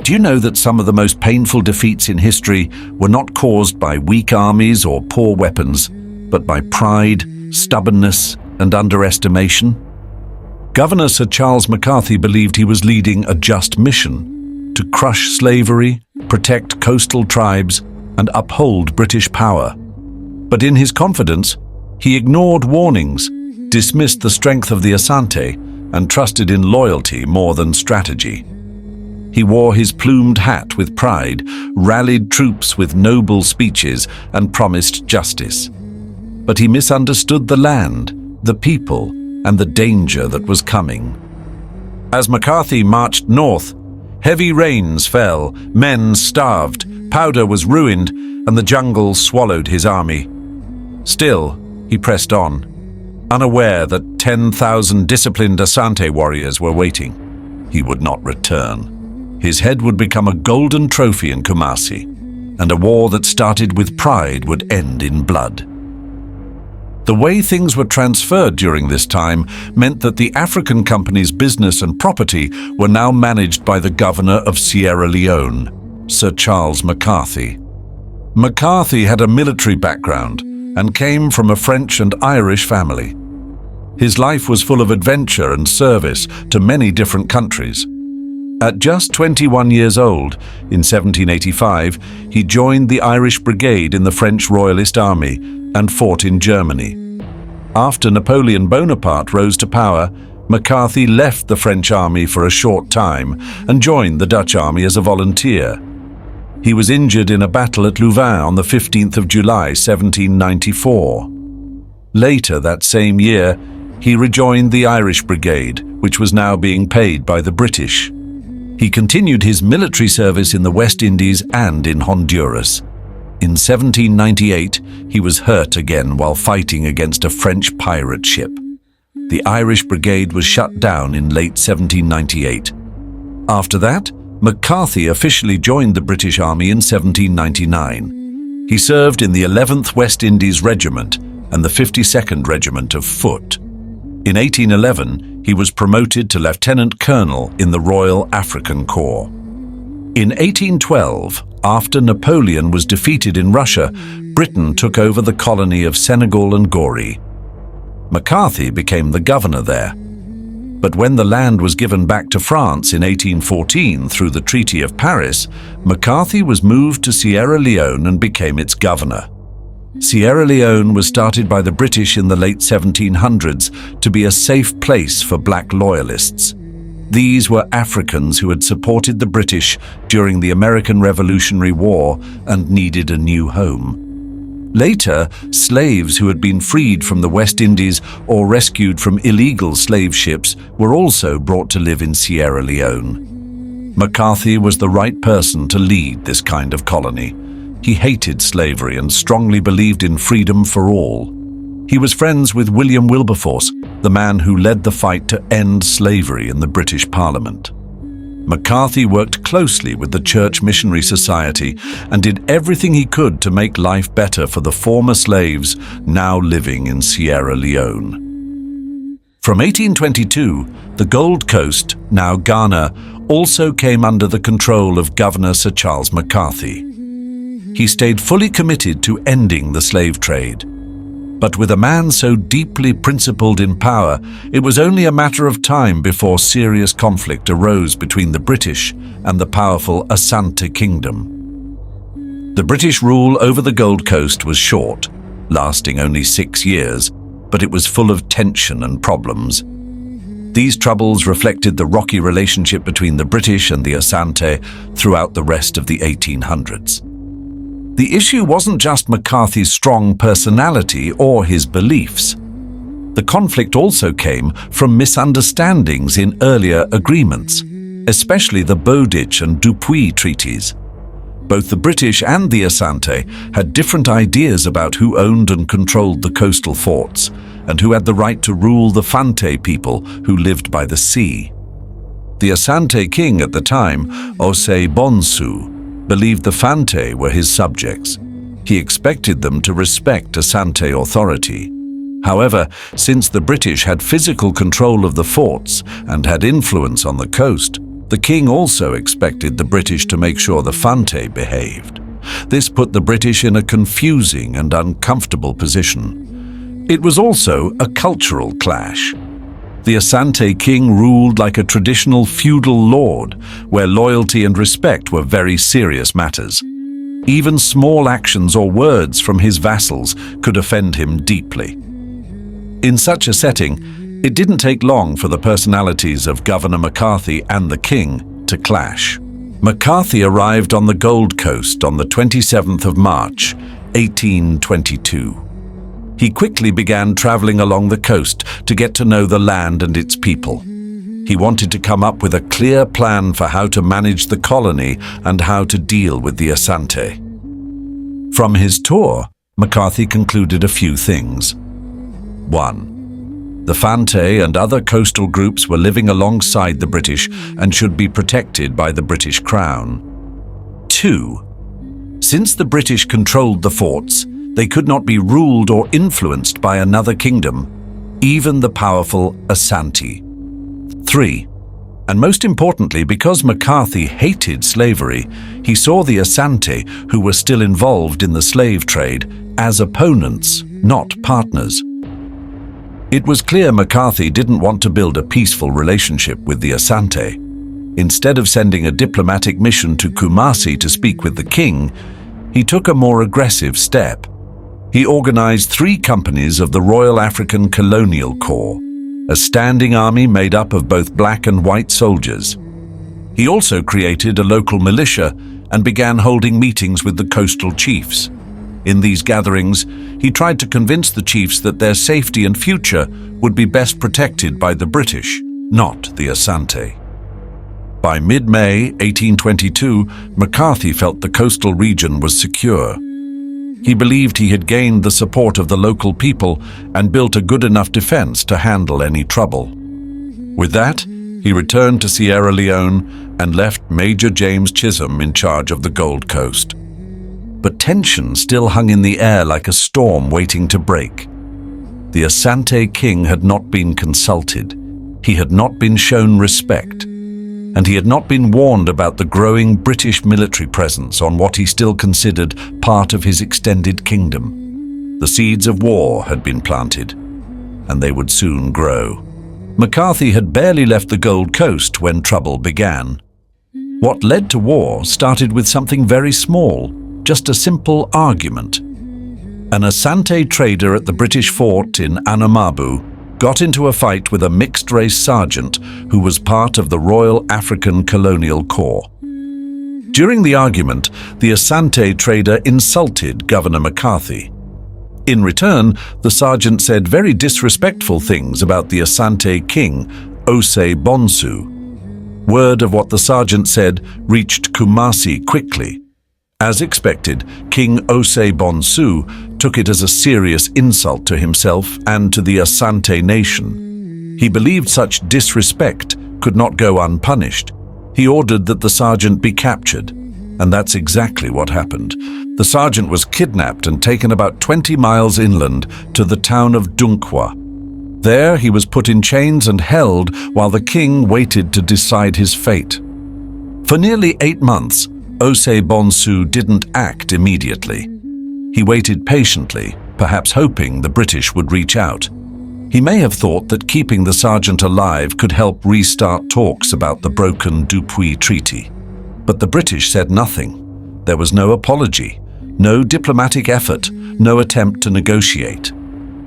Do you know that some of the most painful defeats in history were not caused by weak armies or poor weapons, but by pride, stubbornness, and underestimation? Governor Sir Charles McCarthy believed he was leading a just mission to crush slavery, protect coastal tribes, and uphold British power. But in his confidence, he ignored warnings, dismissed the strength of the Asante, and trusted in loyalty more than strategy. He wore his plumed hat with pride, rallied troops with noble speeches, and promised justice. But he misunderstood the land, the people, and the danger that was coming. As McCarthy marched north, heavy rains fell, men starved, powder was ruined, and the jungle swallowed his army. Still, he pressed on, unaware that 10,000 disciplined Asante warriors were waiting. He would not return. His head would become a golden trophy in Kumasi, and a war that started with pride would end in blood. The way things were transferred during this time meant that the African company's business and property were now managed by the governor of Sierra Leone, Sir Charles McCarthy. McCarthy had a military background and came from a French and Irish family. His life was full of adventure and service to many different countries. At just 21 years old, in 1785, he joined the Irish Brigade in the French Royalist Army and fought in Germany. After Napoleon Bonaparte rose to power, McCarthy left the French army for a short time and joined the Dutch army as a volunteer. He was injured in a battle at Louvain on the 15th of July, 1794. Later that same year, he rejoined the Irish Brigade, which was now being paid by the British. He continued his military service in the West Indies and in Honduras. In 1798, he was hurt again while fighting against a French pirate ship. The Irish Brigade was shut down in late 1798. After that, McCarthy officially joined the British Army in 1799. He served in the 11th West Indies Regiment and the 52nd Regiment of Foot. In 1811, he was promoted to Lieutenant Colonel in the Royal African Corps. In 1812, after Napoleon was defeated in Russia, Britain took over the colony of Senegal and Gori. McCarthy became the governor there. But when the land was given back to France in 1814 through the Treaty of Paris, McCarthy was moved to Sierra Leone and became its governor. Sierra Leone was started by the British in the late 1700s to be a safe place for black loyalists. These were Africans who had supported the British during the American Revolutionary War and needed a new home. Later, slaves who had been freed from the West Indies or rescued from illegal slave ships were also brought to live in Sierra Leone. McCarthy was the right person to lead this kind of colony. He hated slavery and strongly believed in freedom for all. He was friends with William Wilberforce, the man who led the fight to end slavery in the British Parliament. McCarthy worked closely with the Church Missionary Society and did everything he could to make life better for the former slaves now living in Sierra Leone. From 1822, the Gold Coast, now Ghana, also came under the control of Governor Sir Charles McCarthy. He stayed fully committed to ending the slave trade. But with a man so deeply principled in power, it was only a matter of time before serious conflict arose between the British and the powerful Asante Kingdom. The British rule over the Gold Coast was short, lasting only 6 years, but it was full of tension and problems. These troubles reflected the rocky relationship between the British and the Asante throughout the rest of the 1800s. The issue wasn't just McCarthy's strong personality or his beliefs. The conflict also came from misunderstandings in earlier agreements, especially the Bowditch and Dupuy treaties. Both the British and the Asante had different ideas about who owned and controlled the coastal forts and who had the right to rule the Fante people who lived by the sea. The Asante king at the time, Osei Bonsu, believed the Fante were his subjects. He expected them to respect Asante authority. However, since the British had physical control of the forts and had influence on the coast, The king also expected the British to make sure the Fante behaved. This put the British in a confusing and uncomfortable position. It was also a cultural clash. The Asante king ruled like a traditional feudal lord, where loyalty and respect were very serious matters. Even small actions or words from his vassals could offend him deeply. In such a setting, it didn't take long for the personalities of Governor McCarthy and the king to clash. McCarthy arrived on the Gold Coast on the 27th of March, 1822. He quickly began traveling along the coast to get to know the land and its people. He wanted to come up with a clear plan for how to manage the colony and how to deal with the Asante. From his tour, McCarthy concluded a few things. 1. The Fante and other coastal groups were living alongside the British and should be protected by the British Crown. 2. Since the British controlled the forts, they could not be ruled or influenced by another kingdom, even the powerful Asante. 3. And most importantly, because McCarthy hated slavery, he saw the Asante, who were still involved in the slave trade, as opponents, not partners. It was clear McCarthy didn't want to build a peaceful relationship with the Asante. Instead of sending a diplomatic mission to Kumasi to speak with the king, he took a more aggressive step. He organized 3 companies of the Royal African Colonial Corps, a standing army made up of both black and white soldiers. He also created a local militia and began holding meetings with the coastal chiefs. In these gatherings, he tried to convince the chiefs that their safety and future would be best protected by the British, not the Asante. By mid-May 1822, McCarthy felt the coastal region was secure. He believed he had gained the support of the local people and built a good enough defense to handle any trouble. With that, he returned to Sierra Leone and left Major James Chisholm in charge of the Gold Coast. But tension still hung in the air like a storm waiting to break. The Asante king had not been consulted. He had not been shown respect. And he had not been warned about the growing British military presence on what he still considered part of his extended kingdom. The seeds of war had been planted, and they would soon grow. McCarthy had barely left the Gold Coast when trouble began. What led to war started with something very small, just a simple argument. An Asante trader at the British fort in Anamabu got into a fight with a mixed-race sergeant who was part of the Royal African Colonial Corps. During the argument, the Asante trader insulted Governor McCarthy. In return, the sergeant said very disrespectful things about the Asante king, Osei Bonsu. Word of what the sergeant said reached Kumasi quickly. As expected, King Osei Bonsu took it as a serious insult to himself and to the Asante nation. He believed such disrespect could not go unpunished. He ordered that the sergeant be captured, and that's exactly what happened. The sergeant was kidnapped and taken about 20 miles inland to the town of Dunkwa. There he was put in chains and held while the king waited to decide his fate. For nearly 8 months, Osei Bonsu didn't act immediately. He waited patiently, perhaps hoping the British would reach out. He may have thought that keeping the sergeant alive could help restart talks about the broken Dupuy Treaty. But the British said nothing. There was no apology, no diplomatic effort, no attempt to negotiate.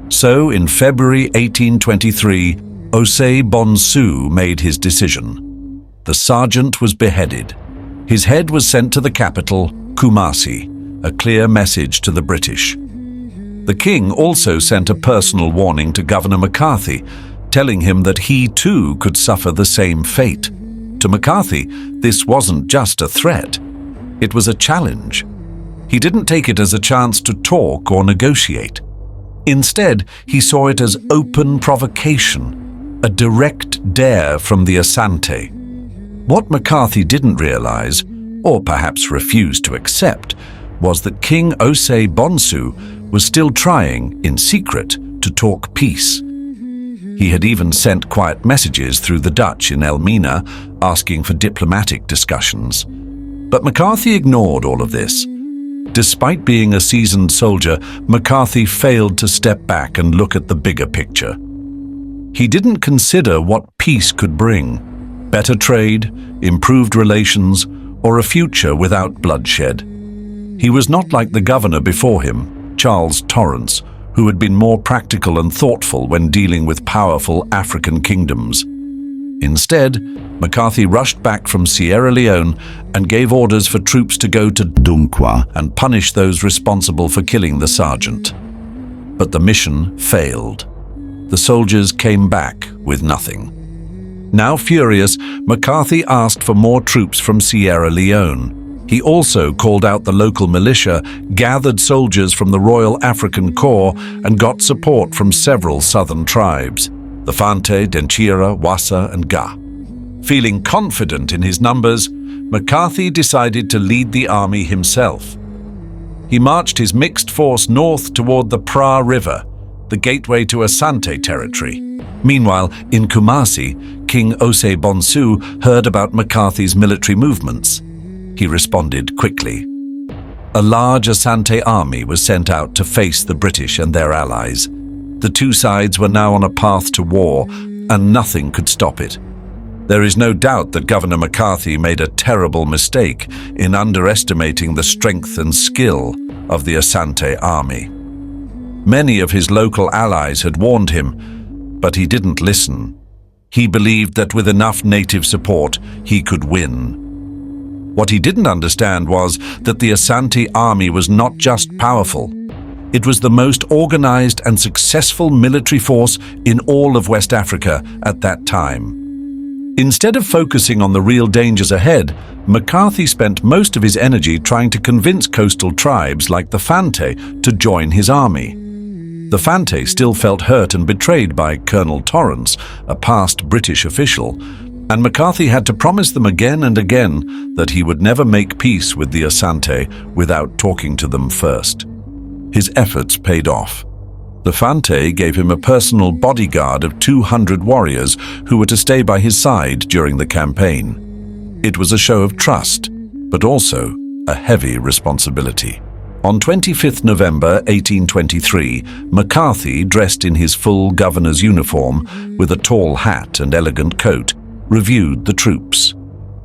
So, in February 1823, Osei Bonsu made his decision. The sergeant was beheaded. His head was sent to the capital, Kumasi, a clear message to the British. The king also sent a personal warning to Governor McCarthy, telling him that he too could suffer the same fate. To McCarthy, this wasn't just a threat. It was a challenge. He didn't take it as a chance to talk or negotiate. Instead, he saw it as open provocation, a direct dare from the Asante. What McCarthy didn't realize, or perhaps refused to accept, was that King Osei Bonsu was still trying, in secret, to talk peace. He had even sent quiet messages through the Dutch in Elmina asking for diplomatic discussions. But McCarthy ignored all of this. Despite being a seasoned soldier, McCarthy failed to step back and look at the bigger picture. He didn't consider what peace could bring: better trade, improved relations, or a future without bloodshed. He was not like the governor before him, Charles Torrance, who had been more practical and thoughtful when dealing with powerful African kingdoms. Instead, McCarthy rushed back from Sierra Leone and gave orders for troops to go to Dunkwa and punish those responsible for killing the sergeant. But the mission failed. The soldiers came back with nothing. Now furious, McCarthy asked for more troops from Sierra Leone. He also called out the local militia, gathered soldiers from the Royal African Corps, and got support from several southern tribes: the Fante, Denchira, Wassa, and Ga. Feeling confident in his numbers, McCarthy decided to lead the army himself. He marched his mixed force north toward the Pra River, the gateway to Asante territory. Meanwhile, in Kumasi, King Ose Bonsu heard about McCarthy's military movements. He responded quickly. A large Asante army was sent out to face the British and their allies. The two sides were now on a path to war, and nothing could stop it. There is no doubt that Governor McCarthy made a terrible mistake in underestimating the strength and skill of the Asante army. Many of his local allies had warned him, but he didn't listen. He believed that with enough native support, he could win. What he didn't understand was that the Asante army was not just powerful. It was the most organized and successful military force in all of West Africa at that time. Instead of focusing on the real dangers ahead, McCarthy spent most of his energy trying to convince coastal tribes like the Fante to join his army. The Fante still felt hurt and betrayed by Colonel Torrance, a past British official, and McCarthy had to promise them again and again that he would never make peace with the Asante without talking to them first. His efforts paid off. The Fante gave him a personal bodyguard of 200 warriors who were to stay by his side during the campaign. It was a show of trust, but also a heavy responsibility. On 25th November 1823, McCarthy, dressed in his full governor's uniform with a tall hat and elegant coat, reviewed the troops.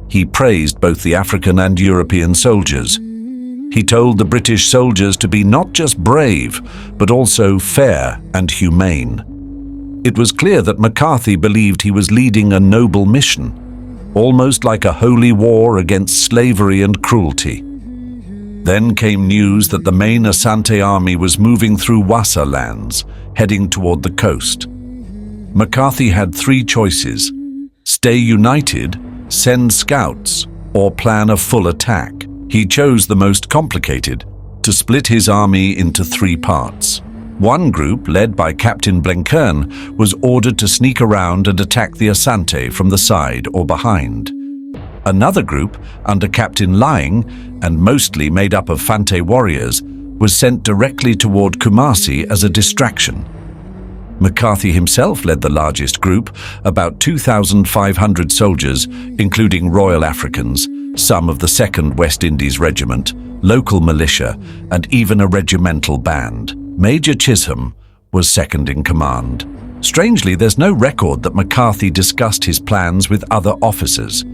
He praised both the African and European soldiers. He told the British soldiers to be not just brave, but also fair and humane. It was clear that McCarthy believed he was leading a noble mission, almost like a holy war against slavery and cruelty. Then came news that the main Asante army was moving through Wassa lands, heading toward the coast. McCarthy had three choices: stay united, send scouts, or plan a full attack. He chose the most complicated, to split his army into three parts. One group, led by Captain Blenkern, was ordered to sneak around and attack the Asante from the side or behind. Another group, under Captain Lying, and mostly made up of Fante warriors, was sent directly toward Kumasi as a distraction. McCarthy himself led the largest group, about 2,500 soldiers, including Royal Africans, some of the 2nd West Indies Regiment, local militia, and even a regimental band. Major Chisholm was second in command. Strangely, there's no record that McCarthy discussed his plans with other officers.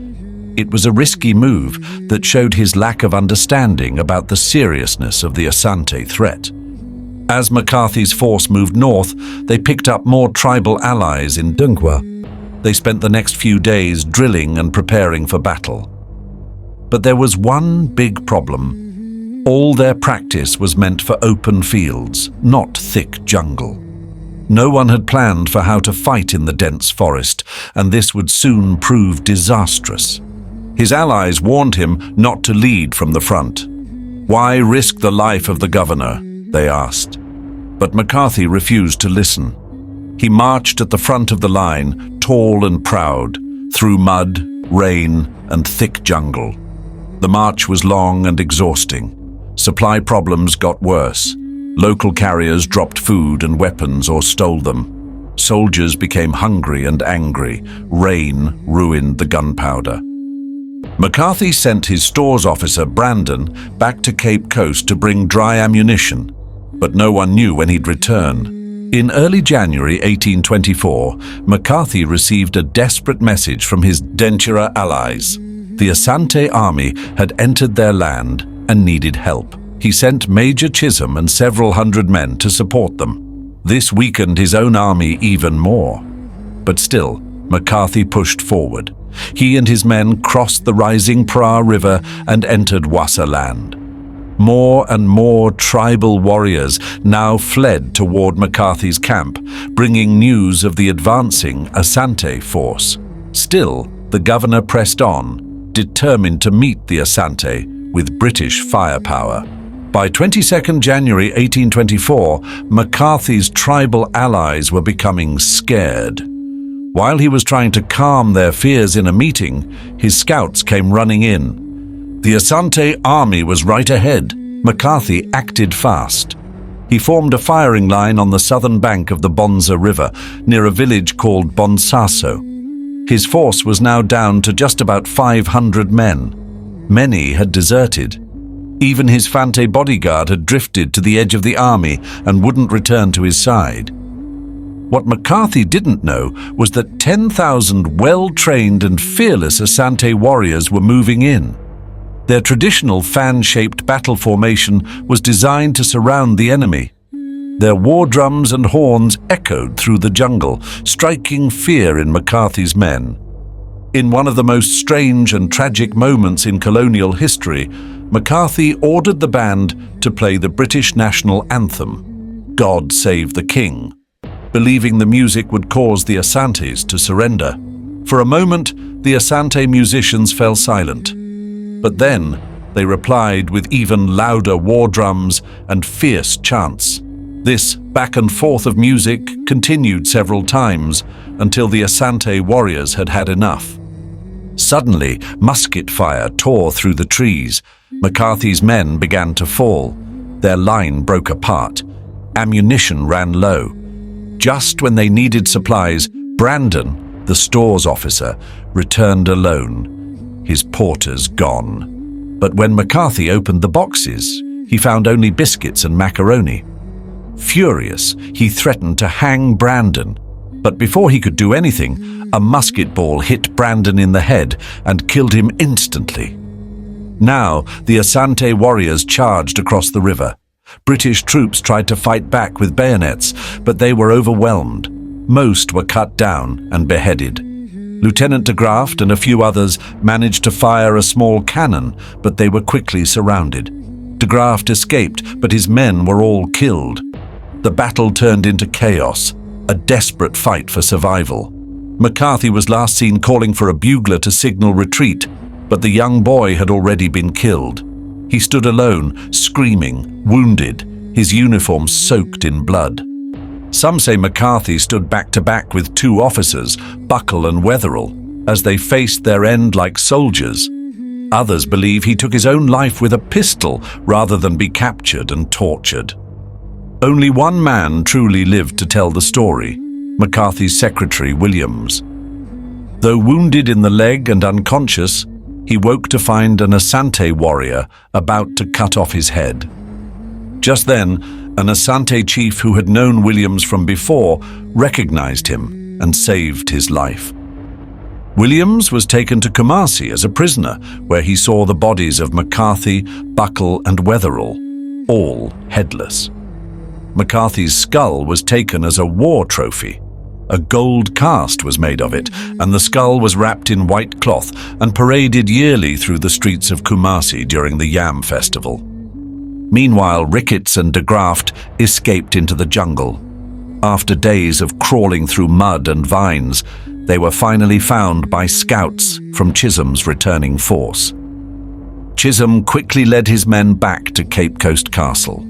It was a risky move that showed his lack of understanding about the seriousness of the Asante threat. As McCarthy's force moved north, they picked up more tribal allies in Dunkwa. They spent the next few days drilling and preparing for battle. But there was one big problem. All their practice was meant for open fields, not thick jungle. No one had planned for how to fight in the dense forest, and this would soon prove disastrous. His allies warned him not to lead from the front. Why risk the life of the governor? They asked. But McCarthy refused to listen. He marched at the front of the line, tall and proud, through mud, rain, and thick jungle. The march was long and exhausting. Supply problems got worse. Local carriers dropped food and weapons or stole them. Soldiers became hungry and angry. Rain ruined the gunpowder. McCarthy sent his stores officer, Brandon, back to Cape Coast to bring dry ammunition, but no one knew when he'd return. In early January 1824, McCarthy received a desperate message from his Dentura allies. The Asante army had entered their land and needed help. He sent Major Chisholm and several hundred men to support them. This weakened his own army even more. But still, McCarthy pushed forward. He and his men crossed the rising Pra River and entered Wassa land. More and more tribal warriors now fled toward McCarthy's camp, bringing news of the advancing Asante force. Still, the governor pressed on, determined to meet the Asante with British firepower. By 22nd January 1824, McCarthy's tribal allies were becoming scared. While he was trying to calm their fears in a meeting, his scouts came running in. The Asante army was right ahead. McCarthy acted fast. He formed a firing line on the southern bank of the Bonza River, near a village called Bonsaso. His force was now down to just about 500 men. Many had deserted. Even his Fante bodyguard had drifted to the edge of the army and wouldn't return to his side. What McCarthy didn't know was that 10,000 well-trained and fearless Asante warriors were moving in. Their traditional fan-shaped battle formation was designed to surround the enemy. Their war drums and horns echoed through the jungle, striking fear in McCarthy's men. In one of the most strange and tragic moments in colonial history, McCarthy ordered the band to play the British national anthem, God Save the King, believing the music would cause the Asantes to surrender. For a moment, the Asante musicians fell silent. But then, they replied with even louder war drums and fierce chants. This back and forth of music continued several times until the Asante warriors had had enough. Suddenly, musket fire tore through the trees. McCarthy's men began to fall. Their line broke apart. Ammunition ran low. Just when they needed supplies, Brandon, the stores officer, returned alone. His porters gone. But when McCarthy opened the boxes, he found only biscuits and macaroni. Furious, he threatened to hang Brandon. But before he could do anything, a musket ball hit Brandon in the head and killed him instantly. Now, the Asante warriors charged across the river. British troops tried to fight back with bayonets, but they were overwhelmed. Most were cut down and beheaded. Lieutenant de Graft and a few others managed to fire a small cannon, but they were quickly surrounded. De Graft escaped, but his men were all killed. The battle turned into chaos, a desperate fight for survival. McCarthy was last seen calling for a bugler to signal retreat, but the young boy had already been killed. He stood alone, screaming, wounded, his uniform soaked in blood. Some say McCarthy stood back to back with two officers, Buckle and Wetherell, as they faced their end like soldiers. Others believe he took his own life with a pistol rather than be captured and tortured. Only one man truly lived to tell the story, McCarthy's secretary, Williams. Though wounded in the leg and unconscious, he woke to find an Asante warrior about to cut off his head. Just then, an Asante chief who had known Williams from before recognized him and saved his life. Williams was taken to Kumasi as a prisoner, where he saw the bodies of McCarthy, Buckle and Wetherell, all headless. McCarthy's skull was taken as a war trophy. A gold cast was made of it, and the skull was wrapped in white cloth and paraded yearly through the streets of Kumasi during the Yam Festival. Meanwhile, Ricketts and de Graft escaped into the jungle. After days of crawling through mud and vines, they were finally found by scouts from Chisholm's returning force. Chisholm quickly led his men back to Cape Coast Castle.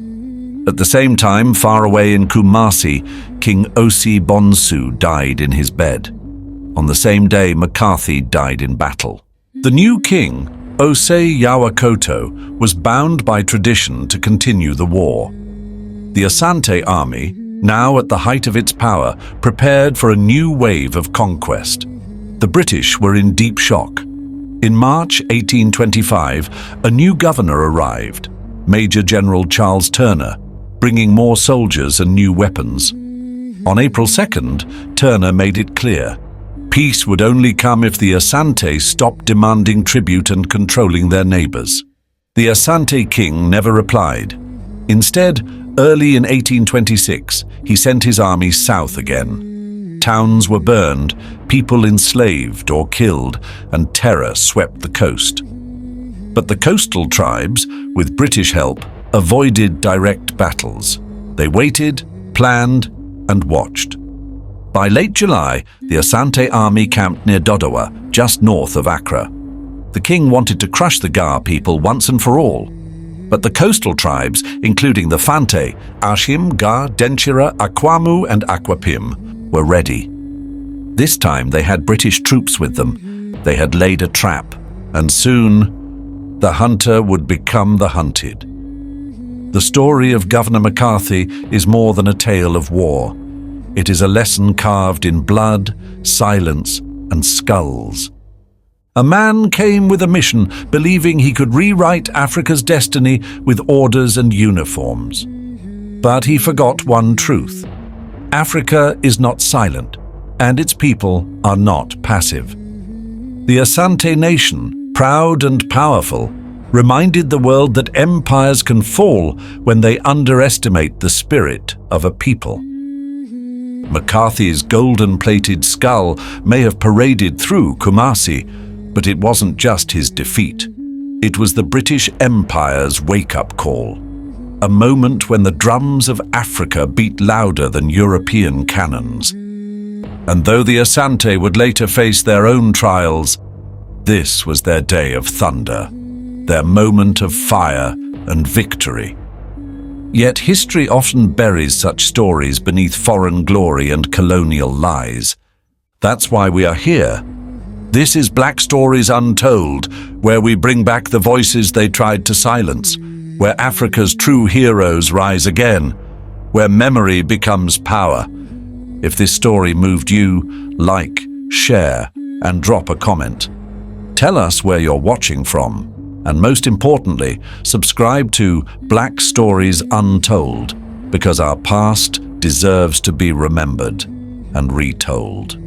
At the same time, far away in Kumasi, King Osi Bonsu died in his bed. On the same day, McCarthy died in battle. The new king, Osei Yawakoto, was bound by tradition to continue the war. The Asante army, now at the height of its power, prepared for a new wave of conquest. The British were in deep shock. In March 1825, a new governor arrived, Major General Charles Turner, bringing more soldiers and new weapons. On April 2nd, Turner made it clear, peace would only come if the Asante stopped demanding tribute and controlling their neighbors. The Asante king never replied. Instead, early in 1826, he sent his army south again. Towns were burned, people enslaved or killed, and terror swept the coast. But the coastal tribes, with British help, avoided direct battles. They waited, planned, and watched. By late July, the Asante army camped near Dodowa, just north of Accra. The king wanted to crush the Ga people once and for all. But the coastal tribes, including the Fante, Ashim, Ga, Denchira, Akwamu, and Akwapim, were ready. This time they had British troops with them. They had laid a trap, and soon the hunter would become the hunted. The story of Governor McCarthy is more than a tale of war. It is a lesson carved in blood, silence, and skulls. A man came with a mission, believing he could rewrite Africa's destiny with orders and uniforms. But he forgot one truth. Africa is not silent, and its people are not passive. The Asante nation, proud and powerful, reminded the world that empires can fall when they underestimate the spirit of a people. McCarthy's golden-plated skull may have paraded through Kumasi, but it wasn't just his defeat. It was the British Empire's wake-up call. A moment when the drums of Africa beat louder than European cannons. And though the Asante would later face their own trials, this was their day of thunder, their moment of fire and victory. Yet history often buries such stories beneath foreign glory and colonial lies. That's why we are here. This is Black Stories Untold, where we bring back the voices they tried to silence, where Africa's true heroes rise again, where memory becomes power. If this story moved you, like, share, and drop a comment. Tell us where you're watching from, and most importantly, subscribe to Black Stories Untold, because our past deserves to be remembered and retold.